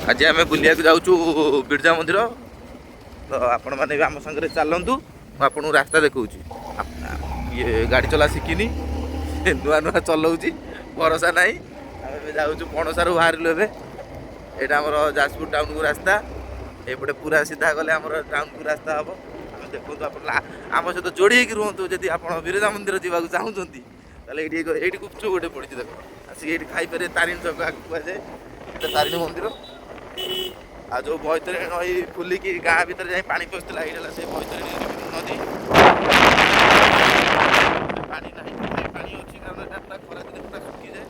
आज आम बुलिया जाऊँ बिरजा मंदिर तो आपण मैंने भी आम सागर चलतु आपको रास्ता देखा ये गाड़ी चला शिखिनी नुआ नुआ चलाऊँगी भरोसा ना आम जाऊँ पणसारू बाहर एटा आम जाजपुर टाउन को रास्ता एपटे पूरा सीधा गले आम टाउन को रास्ता हम देखो आम सहित जोड़ी रुहतु जदि आप बिरजा मंदिर जावाक चाहूँगी ये गुपचुप गोटे पड़ी देख आसिक खाईपर तारिणी छक आगे कहुए तारिणी मंदिर आ जो बैतरणी नई फुलिकी गाँ भर जा पा पशुला ये से बैतरणी नदी पानी ना पानी अच्छी कारण पूरा खरा दिन पूरा सुखी जाए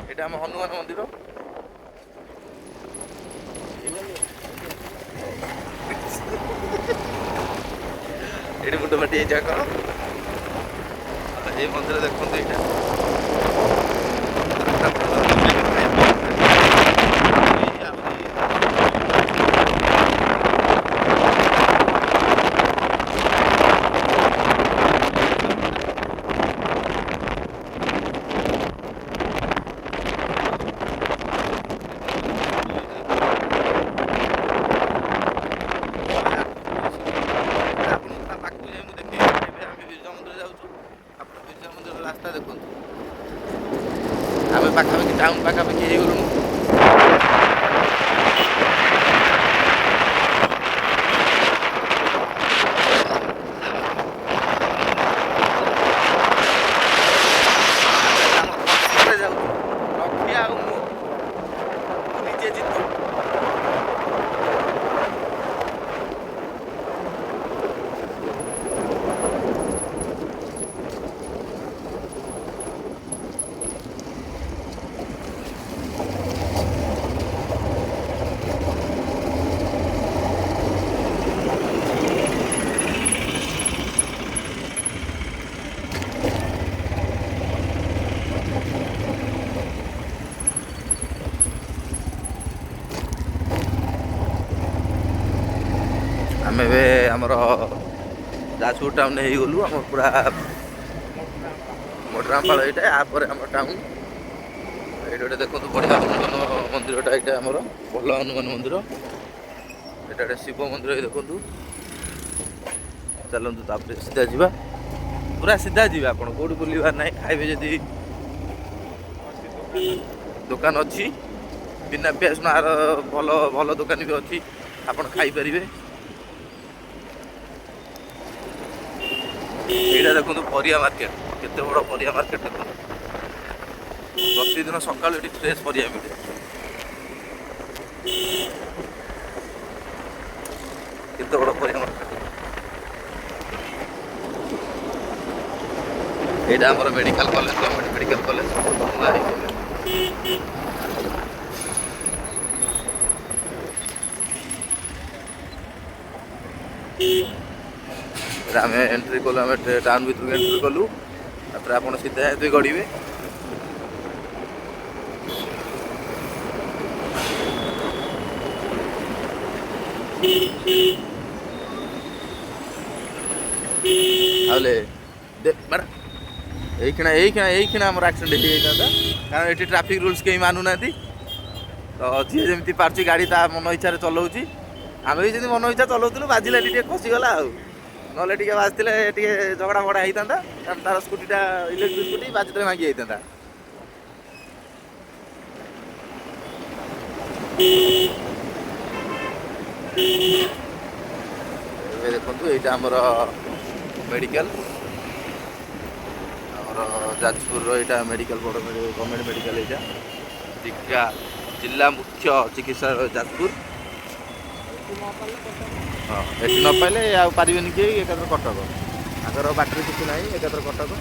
यहाँ आम हनुमान मंदिर ये मुंड बाटी कौन ये मंदिर देखते यहाँ रास्ता देखो आम पाखापाखि टाउन पाखापाखि हो गलु आम एमर जाजपुर टाउन हो गलु आम पूरा मोटरामपाल यहाँ यापर आम टाउन ये गोटे देखो बढ़िया हनुमान मंदिरटा यहाँ आमर भल हनुमान मंदिर ये गोटे शिव मंदिर देखु चलतु तापर सीधा जावा पूरा सीधा जावा आप कौटी बुलवार ना खाइबे जदि दुकान अच्छी बिना पियाज रसुण भल भल दुकान भी अच्छी आप खाईपर यहाँ देखो परिया मार्केट केते बड़ परिया मार्केट देखो प्रतिदिन सकाल ये फ्रेश परिया मिले केते बड़ परिया मार्केट यहाँ आम medical college government medical college आम एंट्री कलु आम टाउन भर एंट्री कलु तापर आप सीधा ये गड़े यही आम एक्सीडेंट होता कारण ये ट्रैफिक रूल्स कहीं मानुना तो जी जमी पार्टी गाड़ी ता मन इच्छा चलाऊँगी आम भी जमी मन इच्छा चलाऊलु बाजिले खसीगला ना बाजते झगड़ा फगड़ा होता तार स्कूटीटा इलेक्ट्रिक स्कूटी बाजिले भांगी जाता देखु यहाँ आमर मेडिकल आमर जाजपुर यहाँ मेडिकल बड़ गवर्नमेंट मेडिकल यहाँ दीक्षा जिला मुख्य चिकित्सा जाजपुर हाँ ये न पाइले पारे कि एकात्र कटक आगर बाटर किसी ना एकात्र कटक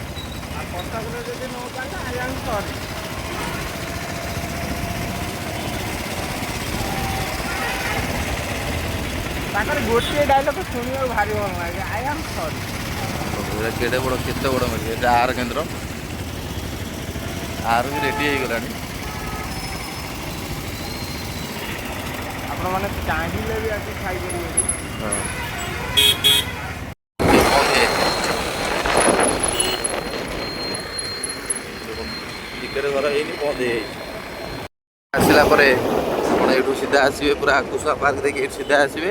गोटे डायलग शुणा भारी भल लगे आई एम सॉरी केते बड़ मेडिकल आहार केन्द्र आहार भी रेडी हो गलानी आपण मैंने चाहिए भी आके खाई टिकेट घर है बंद आसला ଆପଣ ଏଇଠୁ ସିଧା ଆସିବେ ପୁରା କୁସୁମା ପାର୍କ ଦେଇକି ଏଇଠୁ ସିଧା ଆସିବେ,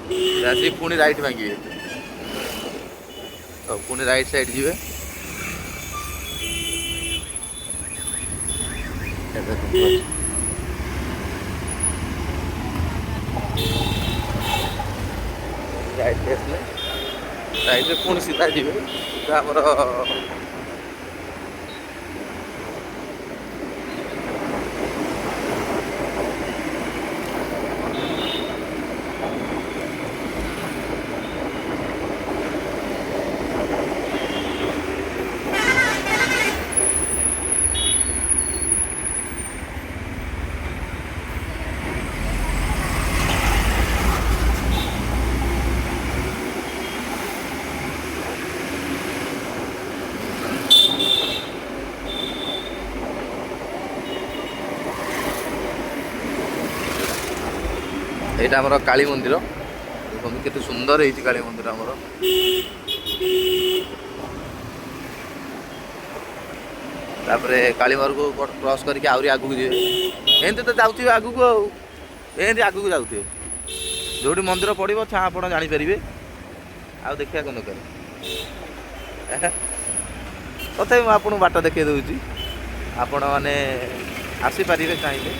ସିଧା ଆସିକି ପୁଣି ରାଇଟ୍ ଭାଙ୍ଗିବେ, ତ ପୁଣି ରାଇଟ୍ ସାଇଡ୍ ଯିବେ। ରାଇଟ୍ ଆସିଲେ ରାଇଟ୍ରେ ପୁଣି ସିଧା ଯିବେ, ସିଧା ଆମର এইটা ଆମର କାଳୀ ମନ୍ଦିର। ଦେଖନ୍ତୁ କେତେ ସୁନ୍ଦର ହେଇଛି କାଳୀ ମନ୍ଦିର ଆମର। ତାପରେ କାଳୀମାରକୁ କ୍ରସ୍ କରିକି ଆହୁରି ଆଗକୁ ଯିବେ, ଏମିତି ତ ଯାଉଥିବେ ଆଗକୁ, ଆଉ ଏମିତି ଆଗକୁ ଯାଉଥିବେ, ଯେଉଁଠି ମନ୍ଦିର ପଡ଼ିବ ଆପଣ ଜାଣିପାରିବେ। ଆଉ ଦେଖିବା କ'ଣ ଦରକାର, ତଥାପି ମୁଁ ଆପଣଙ୍କୁ ବାଟ ଦେଖାଇ ଦେଉଛି, ଆପଣମାନେ ଆସିପାରିବେ ଚାହିଁଲେ।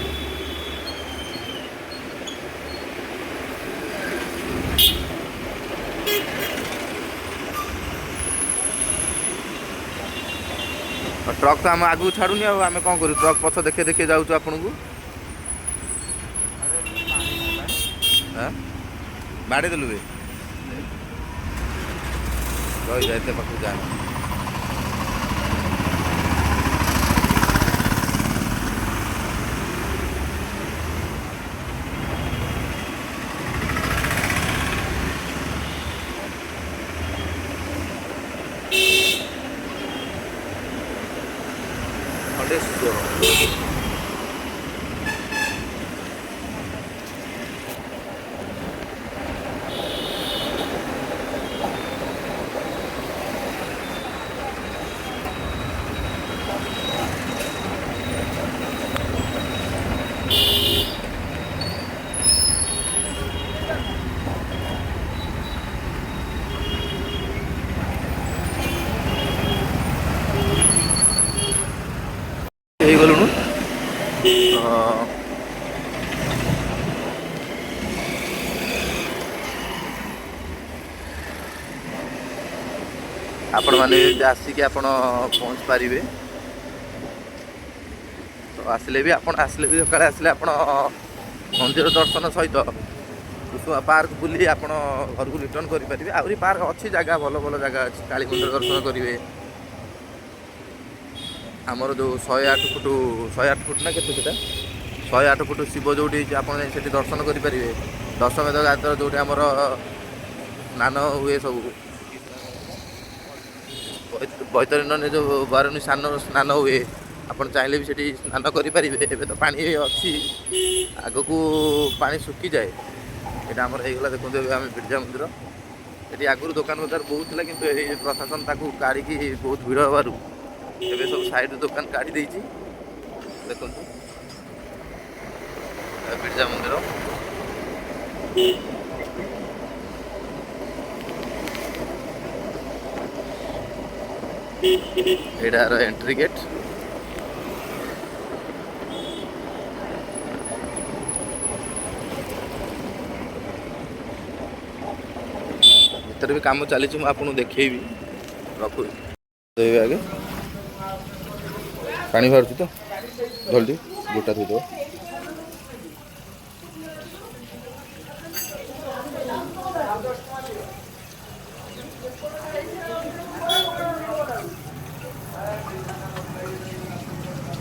ट्रक तो आम आगू छाड़ूनी, आम कौन करूँ, ट्रक पछ देखे देखे जाऊँ आपको बाड़े देलु रही जाए पाखु जा ହେଇଗଲୁଣୁ। आपण मैंने आसिक आपण पहुँच पारे, तो आसिले भी आपण आसिले भी सकाଳେ आसिले आपण मंदिर दर्शन सहित कुसुमा पार्क बुली आपण घर को रिटर्न करेंगे। आहरी पार्क अच्छी जगह, भल भल जगह अच्छी, काली मंदिर दर्शन करेंगे। आमर जो 108 फुट ना केते सेटा 108 फुट शिव जो आपड़ी दर्शन करेंगे। दशमेध घाटर जो आमर स्नान हुए सब बैतरणी जो बारणी स्नान हुए, आपड़ चाहिए भी सेठी स्नान करेंगे। एवं तो पानी अच्छी, आग को पानी सुखी जाए। यहाँ आमर होगा देखो आम बिरजा मंदिर, ये आगुरी दुकान बजार बहुत था, कि प्रशासन ताकू काढ़ी बहुत भिड़ हबार एवं सब साइड दुकान काढ़ी देखो बिरजा मंदिर। एटार एंट्री गेट। भीतर भी काम चली, मुझे आपको देखेबी। रखु आगे पानी बाहर तो जल्दी गोटा थी दो।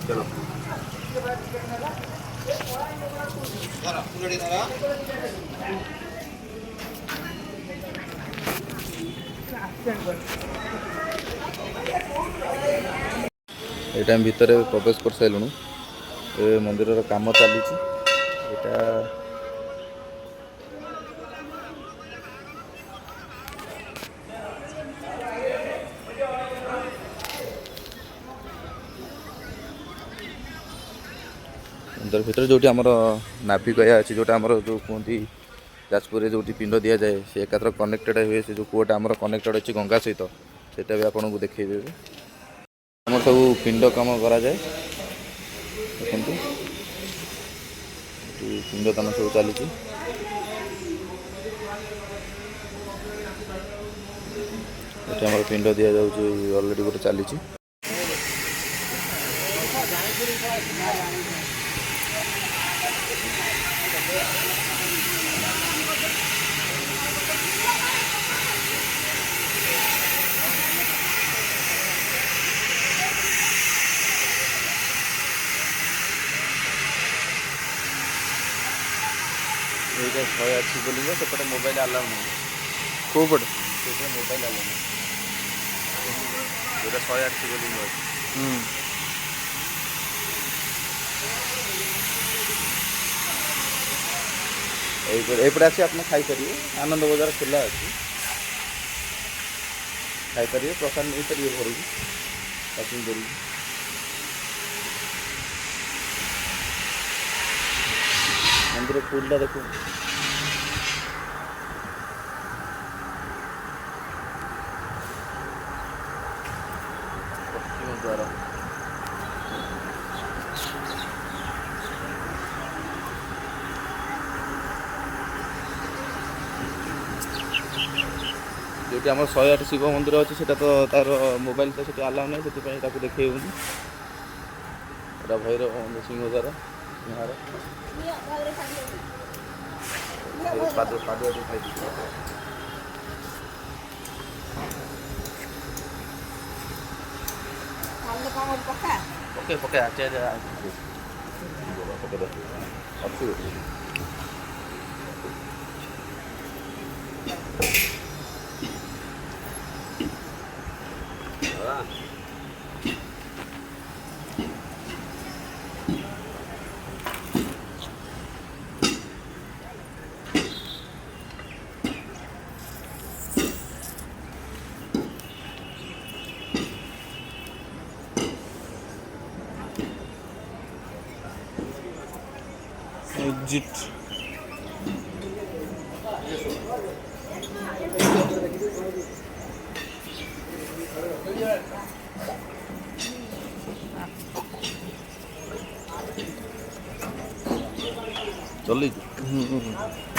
चलो ये भितर प्रवेश कर सारूँ। ये मंदिर काम चली ମନ୍ଦିର ଭିତରେ ଯେଉଁଠି ଆମର ନାଭି ଗୟା ଅଛି, ଯେଉଁଟା ଆମର ଯେଉଁ କୁହନ୍ତି ଯାଜପୁରରେ ଯେଉଁଠି ପିଣ୍ଡ ଦିଆଯାଏ, ସେ ଏକାଥର କନେକ୍ଟେଡ଼ ହୁଏ। ସେ ଯେଉଁ କୂଅଟା ଆମର କନେକ୍ଟେଡ଼ ଅଛି ଗଙ୍ଗା ସହିତ, ସେଇଟା ବି ଆପଣଙ୍କୁ ଦେଖେଇଦେବି। ଆମର ସବୁ ପିଣ୍ଡ କାମ କରାଯାଏ। ଦେଖନ୍ତୁ ପିଣ୍ଡ କାମ ସବୁ ଚାଲିଛି। ଏଠି ଆମର ପିଣ୍ଡ ଦିଆଯାଉଛି, ଅଲରେଡ଼ି ଗୋଟେ ଚାଲିଛି। ଏଇଟା 108 ଶିବଲିଙ୍ଗ, ସେପଟେ ମୋବାଇଲ ଆଲାଉ ନାହିଁ। କେଉଁ ପଟେ? ସେଇଟା ମୋବାଇଲ ଆଲାଉ ନାହିଁ। ଯେଉଁଟା 108 ଶିବଲିଙ୍ଗ ଅଛି। ଏଇପଟେ ଆସି ଆପଣ ଖାଇପାରିବେ। ଆନନ୍ଦ ବଜାର ଖୋଲା ଅଛି, ଖାଇପାରିବେ, ପ୍ରସାଦ ନେଇପାରିବେ ଘରକୁ ପ୍ୟାକିଂ କରିକି। ମନ୍ଦିର ଫୁଲଟା ଦେଖୁ। ପଶ୍ଚିମ ଦ୍ୱାର। ଯେଉଁଠି ଆମର 108 ଶିବ ମନ୍ଦିର ଅଛି, ସେଇଟା ତ ତାର ମୋବାଇଲ ତ ସେଠି ଆଲାଉ ନାହିଁ, ସେଥିପାଇଁ ତାକୁ ଦେଖେଇ ହେଉନି। ଏଇଟା ଭୈରବ ସିଂହ ଦ୍ୱାର। ପାଦୁଆ ଖାଇଛି। ପକେ ଆଚେ ଅଛି। ଏକ୍ଜିଟ୍। ଚଲେଇଛୁ।